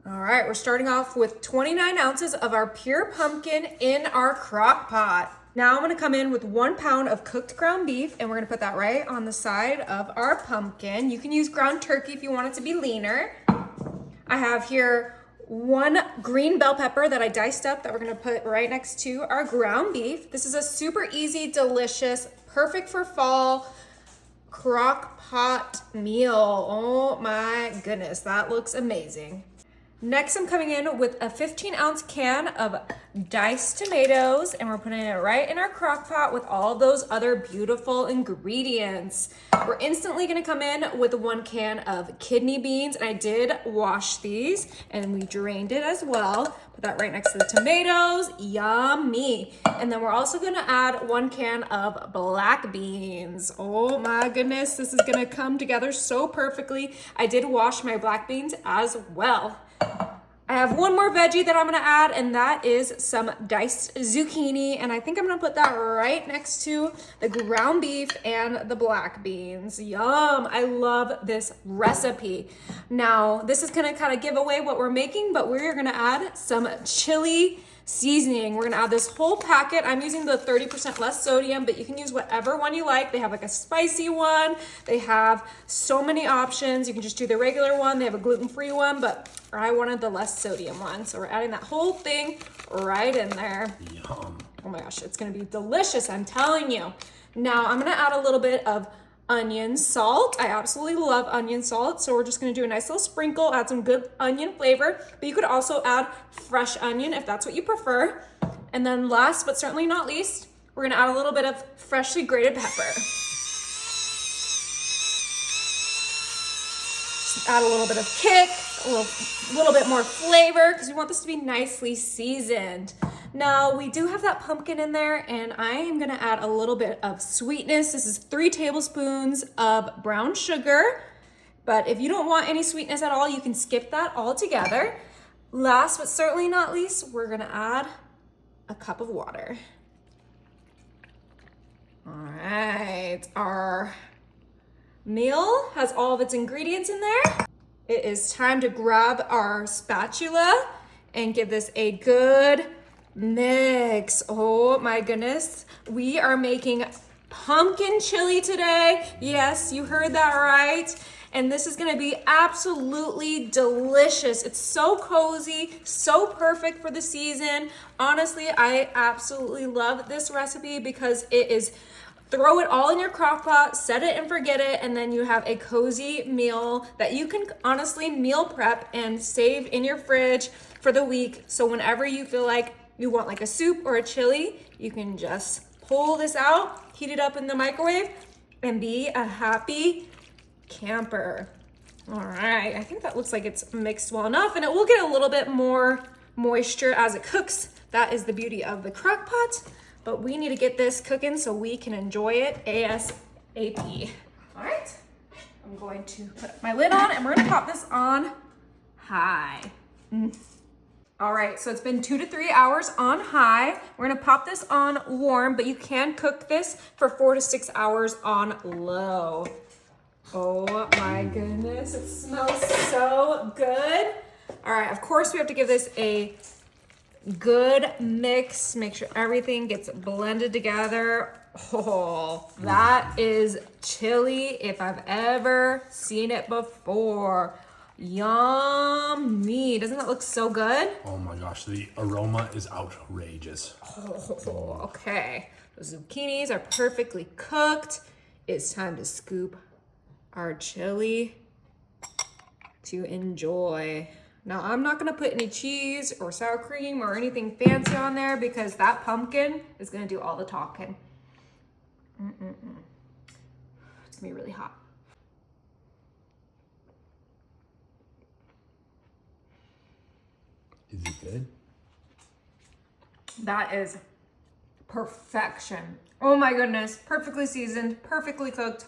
All right, we're starting off with 29 ounces of our pure pumpkin in our crock pot. Now I'm gonna come in with 1 pound of cooked ground beef and we're gonna put that right on the side of our pumpkin. You can use ground turkey if you want it to be leaner. I have here 1 green bell pepper that I diced up that we're gonna put right next to our ground beef. This is a super easy, delicious, perfect for fall crock pot meal. Oh my goodness, that looks amazing. Next, I'm coming in with a 15-ounce can of diced tomatoes, and we're putting it right in our crock pot with all those other beautiful ingredients. We're instantly gonna come in with 1 can of kidney beans, and I did wash these, and we drained it as well. Put that right next to the tomatoes, yummy. And then we're also gonna add 1 can of black beans. Oh my goodness, this is gonna come together so perfectly. I did wash my black beans as well. I have 1 more veggie that I'm gonna add, and that is some diced zucchini, and I think I'm gonna put that right next to the ground beef and the black beans. Yum, I love this recipe. Now, this is gonna kind of give away what we're making, but we're gonna add some chili seasoning. We're gonna add this whole packet. I'm using the 30% less sodium, but you can use whatever one you like. They have like a spicy one. They have so many options. You can just do the regular one. They have a gluten-free one, but I wanted the less sodium one. So we're adding that whole thing right in there. Yum. Oh my gosh, it's gonna be delicious, I'm telling you. Now I'm gonna add a little bit of onion salt. I absolutely love onion salt, so we're just gonna do a nice little sprinkle, add some good onion flavor, but you could also add fresh onion if that's what you prefer. And then last but certainly not least, we're gonna add a little bit of freshly grated pepper. Just add a little bit of kick, a little bit more flavor, because we want this to be nicely seasoned. Now, we do have that pumpkin in there, and I am gonna add a little bit of sweetness. This is 3 tablespoons of brown sugar, but if you don't want any sweetness at all, you can skip that altogether. Last but certainly not least, we're gonna add a cup of water. All right, our meal has all of its ingredients in there. It is time to grab our spatula and give this a good mix. Oh my goodness. We are making pumpkin chili today. Yes, you heard that right. And this is gonna be absolutely delicious. It's so cozy, so perfect for the season. Honestly, I absolutely love this recipe because it is throw it all in your crock pot, set it and forget it, and then you have a cozy meal that you can honestly meal prep and save in your fridge for the week. So whenever you feel like you want like a soup or a chili, you can just pull this out, heat it up in the microwave, and be a happy camper. All right, I think that looks like it's mixed well enough, and it will get a little bit more moisture as it cooks. That is the beauty of the crock pot, but we need to get this cooking so we can enjoy it ASAP. All right, I'm going to put my lid on, and we're gonna pop this on high. All right, so it's been 2 to 3 hours on high. We're gonna pop this on warm, but you can cook this for 4 to 6 hours on low. Oh my goodness, it smells so good. All right, of course we have to give this a good mix. Make sure everything gets blended together. Oh, that is chili if I've ever seen it before. Yummy. Doesn't that look so good? Oh my gosh, the aroma is outrageous. Oh, okay. The zucchinis are perfectly cooked. It's time to scoop our chili to enjoy. Now, I'm not gonna put any cheese or sour cream or anything fancy on there because that pumpkin is gonna do all the talking. It's gonna be really hot. Is it good? That is perfection. Oh my goodness, perfectly seasoned, perfectly cooked.